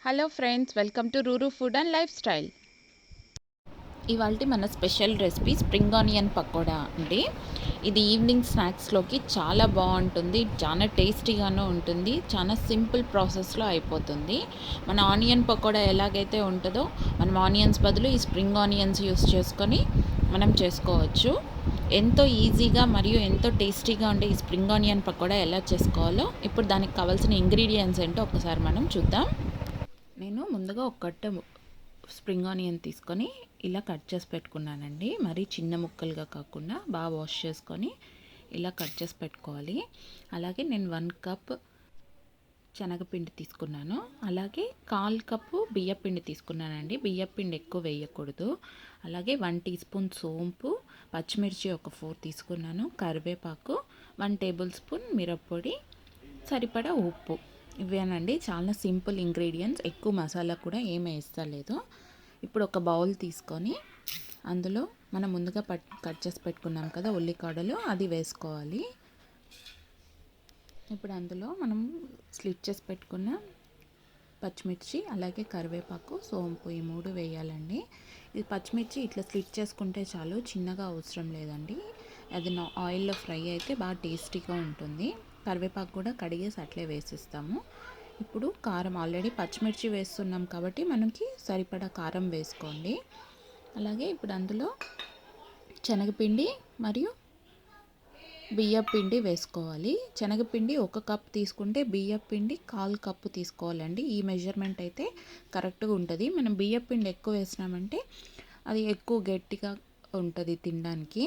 Hello friends, welcome to Ruru food and lifestyle. ఇవాళ మన special recipe spring onion pakoda అండి. ఇది ఈవినింగ్ స్నాక్స్లోకి చాలా బాగుంటుంది, చాలా టేస్టీగాను ఉంటుంది, చాలా సింపుల్ ప్రాసెస్లో అయిపోతుంది. మన ఆనియన్ పకోడా ఎలాగైతే ఉంటుందో మనం ఆనియన్స్ బదులు ఈ స్ప్రింగ్ ఆనియన్స్ యూస్ చేసుకొని మనం చేసుకోవచ్చు. ఎంతో ఈజీగా మరియు ఎంతో టేస్టీగా ఉండే ఈ స్ప్రింగ్ ఆనియన్ పకోడా ఎలా చేసుకోవాలో ఇప్పుడు దానికి కావాల్సిన ఇంగ్రీడియంట్స్ ఏంటో ఒకసారి మనం చూద్దాం. నేను ముందుగా ఒక కట్ట స్ప్రింగ్ ఆనియన్ తీసుకొని ఇలా కట్ చేసి పెట్టుకున్నానండి. మరీ చిన్న ముక్కలుగా కాకుండా బాగా వాష్ చేసుకొని ఇలా కట్ చేసి పెట్టుకోవాలి. అలాగే నేను 1 కప్ శనగపిండి తీసుకున్నాను. అలాగే 1/4 కప్పు బియ్యపిండి తీసుకున్నానండి. బియ్యపిండి ఎక్కువ వేయకూడదు. అలాగే 1 టీ స్పూన్ సోంపు, పచ్చిమిర్చి ఒక 4 తీసుకున్నాను, కరివేపాకు, 1 టేబుల్ స్పూన్ మిరప్పొడి, సరిపడా ఉప్పు. ఇవేనండి, చాలా సింపుల్ ఇంగ్రీడియంట్స్. ఎక్కువ మసాలా కూడా ఏమి వేస్తలేదు. ఇప్పుడు ఒక బౌల్ తీసుకొని అందులో మనం ముందుగా కట్ చేసి పెట్టుకున్నాం కదా ఉల్లికాడలు, అది వేసుకోవాలి. ఇప్పుడు అందులో మనం స్లిట్ చేసి పెట్టుకున్న పచ్చిమిర్చి, అలాగే కరివేపాకు, సోంపు, ఈ 3 వేయాలండి. ఇది పచ్చిమిర్చి ఇట్లా స్లిట్ చేసుకుంటే చాలు, చిన్నగా అవసరం లేదండి. అది ఆయిల్లో ఫ్రై అయితే బాగా టేస్టీగా ఉంటుంది. కరివేపాకు కూడా కడిగేసి అట్లే వేసిస్తాము. ఇప్పుడు కారం, ఆల్రెడీ పచ్చిమిర్చి వేస్తున్నాం కాబట్టి మనకి సరిపడా కారం వేసుకోండి. అలాగే ఇప్పుడు అందులో శనగపిండి మరియు బియ్యపిండి వేసుకోవాలి. శనగపిండి 1 కప్ తీసుకుంటే బియ్యపిండి 1/4 కప్పు తీసుకోవాలండి. ఈ మెజర్మెంట్ అయితే కరెక్ట్గా ఉంటుంది. మనం బియ్యపిండి ఎక్కువ వేసినామంటే అది ఎక్కువ గట్టిగా ఉంటుంది తినడానికి.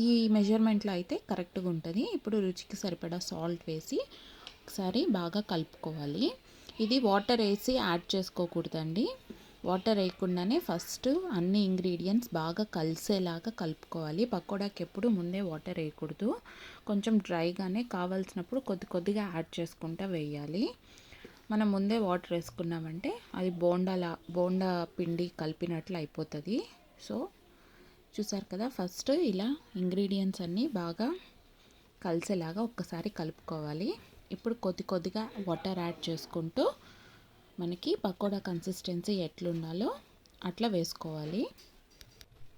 ఈ మెజర్మెంట్లో అయితే కరెక్ట్గా ఉంటుంది. ఇప్పుడు రుచికి సరిపడా సాల్ట్ వేసి ఒకసారి బాగా కలుపుకోవాలి. ఇది వాటర్ వేసి యాడ్ చేసుకోకూడదండి. వాటర్ వేయకుండానే ఫస్ట్ అన్ని ఇంగ్రీడియంట్స్ బాగా కలిసేలాగా కలుపుకోవాలి. పకోడాకి ఎప్పుడు ముందే వాటర్ వేయకూడదు. కొంచెం డ్రైగానే కావాల్సినప్పుడు కొద్దిగా యాడ్ చేసుకుంటూ వేయాలి. మనం ముందే వాటర్ వేసుకున్నామంటే అది బోండా పిండి కలిపినట్లు అయిపోతుంది. సో చూసారు కదా, ఫస్ట్ ఇలా ఇంగ్రీడియంట్స్ అన్నీ బాగా కలిసేలాగా ఒక్కసారి కలుపుకోవాలి. ఇప్పుడు కొద్దిగా వాటర్ యాడ్ చేసుకుంటూ మనకి పకోడా కన్సిస్టెన్సీ ఎట్లుండాలో అట్లా వేసుకోవాలి.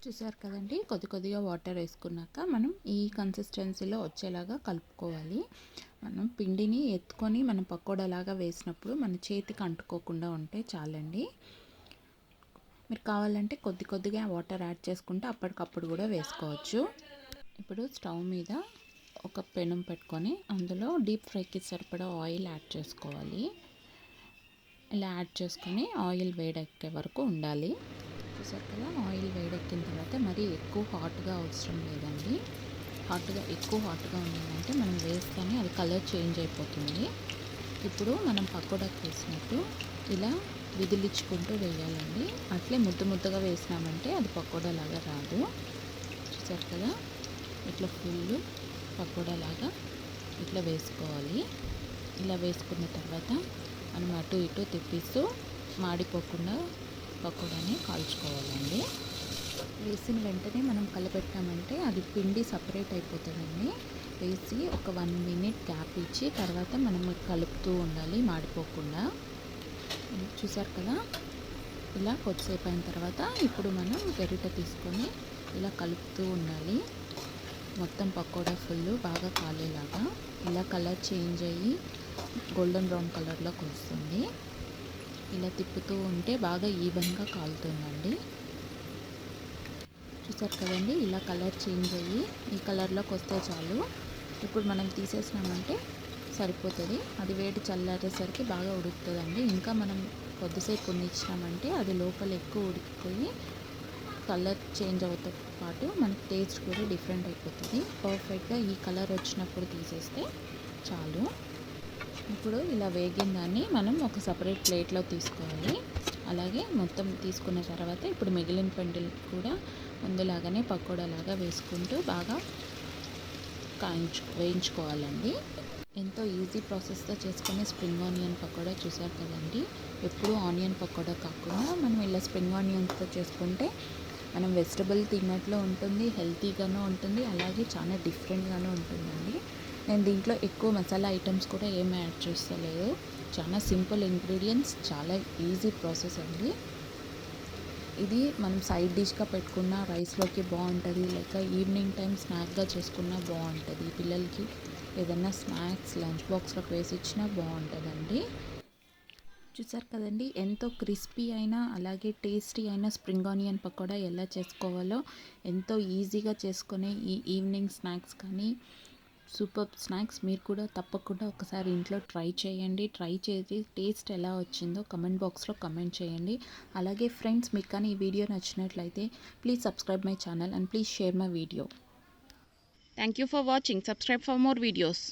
చూసారు కదండి, కొద్దిగా వాటర్ వేసుకున్నాక మనం ఈ కన్సిస్టెన్సీలో వచ్చేలాగా కలుపుకోవాలి. మనం పిండిని ఎత్తుకొని మనం పకోడాలాగా వేసినప్పుడు మన చేతికి అంటుకోకుండా ఉంటే చాలండి. మీరు కావాలంటే కొద్దిగా వాటర్ యాడ్ చేసుకుంటే అప్పటికప్పుడు కూడా వేసుకోవచ్చు. ఇప్పుడు స్టవ్ మీద ఒక పెనం పెట్టుకొని అందులో డీప్ ఫ్రైకి సరిపడా ఆయిల్ యాడ్ చేసుకోవాలి. ఇలా యాడ్ చేసుకొని ఆయిల్ వేడెక్కే వరకు ఉండాలి. చూసారు కదా, ఆయిల్ వేడెక్కిన తర్వాత మరీ ఎక్కువ హాట్గా అవసరం లేదండి. ఎక్కువ హాట్గా ఉండిందంటే మనం వేస్తేనే అది కలర్ చేంజ్ అయిపోతుంది. ఇప్పుడు మనం పకోడాకి వేసినట్టు ఇలా విదిలించుకుంటూ వేయాలండి. అట్లే ముద్దగా వేసినామంటే అది పకోడా లాగా రాదు. చూసారు కదా, ఇట్లా ఫుల్ పకోడా లాగా ఇట్లా వేసుకోవాలి. ఇలా వేసుకున్న తర్వాత మనం అటు ఇటు తిప్పిస్తూ మాడిపోకుండా పకోడాని కాల్చుకోవాలండి. వేసిన వెంటనే మనం కలపెట్టామంటే అది పిండి సపరేట్ అయిపోతుందండి. వేసి ఒక 1 మినిట్ గ్యాప్ ఇచ్చి తర్వాత మనం కలుపుతూ ఉండాలి మాడిపోకుండా. చూసారు కదా, ఇలా కొద్దిసేపు అయిన తర్వాత ఇప్పుడు మనం గరిట తీసుకొని ఇలా కలుపుతూ ఉండాలి. మొత్తం పకోడా ఫుల్ బాగా కాలేలాగా ఇలా కలర్ చేంజ్ అయ్యి గోల్డెన్ బ్రౌన్ కలర్లోకి వస్తుంది. ఇలా తిప్పుతూ ఉంటే బాగా ఈవెన్గా కాలుతుందండి. చూసారు కదండి, ఇలా కలర్ చేంజ్ అయ్యి ఈ కలర్లోకి వస్తే చాలు. ఇప్పుడు మనం తీసేసినామంటే సరిపోతుంది. అది వేడి చల్లారేసరికి బాగా ఉడుకుతుందండి. ఇంకా మనం కొద్దిసేపు ఉండిచ్చినామంటే అది లోపల ఎక్కువ ఉడికిపోయి కలర్ చేంజ్ అవుతో పాటు మనకి టేస్ట్ కూడా డిఫరెంట్ అయిపోతుంది. పర్ఫెక్ట్గా ఈ కలర్ వచ్చినప్పుడు తీసేస్తే చాలు. ఇప్పుడు ఇలా వేగిన దాన్ని మనం ఒక సపరేట్ ప్లేట్లో తీసుకోవాలి. అలాగే మొత్తం తీసుకున్న తర్వాత ఇప్పుడు మిగిలిన పిండిలు కూడా ముందులాగానే పకోడాలాగా వేసుకుంటూ బాగా వేయించుకోవాలండి. ఎంతో ఈజీ ప్రాసెస్తో చేసుకునే స్ప్రింగ్ ఆనియన్ పకోడా చూసారు కదండి. ఎప్పుడు ఆనియన్ పకోడా కాకుండా మనం ఇలా స్ప్రింగ్ ఆనియన్స్తో చేసుకుంటే మనం వెజిటబుల్ తిన్నట్లు ఉంటుంది, హెల్తీగాను ఉంటుంది, అలాగే చాలా డిఫరెంట్గాను ఉంటుందండి. నేను దీంట్లో ఎక్కువ మసాలా ఐటమ్స్ కూడా ఏమి యాడ్ చేస్తలేదు. చాలా సింపుల్ ఇంగ్రీడియంట్స్, చాలా ఈజీ ప్రాసెస్ అండి. ఇది మనం సైడ్ డిష్గా పెట్టుకున్న రైస్లోకి బాగుంటుంది, లేక ఈవినింగ్ టైం స్నాక్గా చేసుకున్న బాగుంటుంది. పిల్లలకి ఏదైనా స్నాక్స్ లంచ్ బాక్స్లోకి వేసి ఇచ్చినా బాగుంటుందండి. చూసారు కదండి, ఎంతో క్రిస్పీ అయినా అలాగే టేస్టీ అయిన స్ప్రింగ్ ఆనియన్ పకోడా ఎలా చేసుకోవాలో ఎంతో ఈజీగా చేసుకునే ఈ ఈవినింగ్ స్నాక్స్ కానీ సూపర్ స్నాక్స్ మీరు కూడా తప్పకుండా ఒకసారి ఇంట్లో ట్రై చేయండి. ట్రై చేసి టేస్ట్ ఎలా వచ్చిందో కమెంట్ బాక్స్లో కమెంట్ చేయండి. అలాగే ఫ్రెండ్స్, మీకు కానీ ఈ వీడియో నచ్చినట్లయితే please subscribe my channel and please share my video. Thank you for watching. Subscribe for more videos.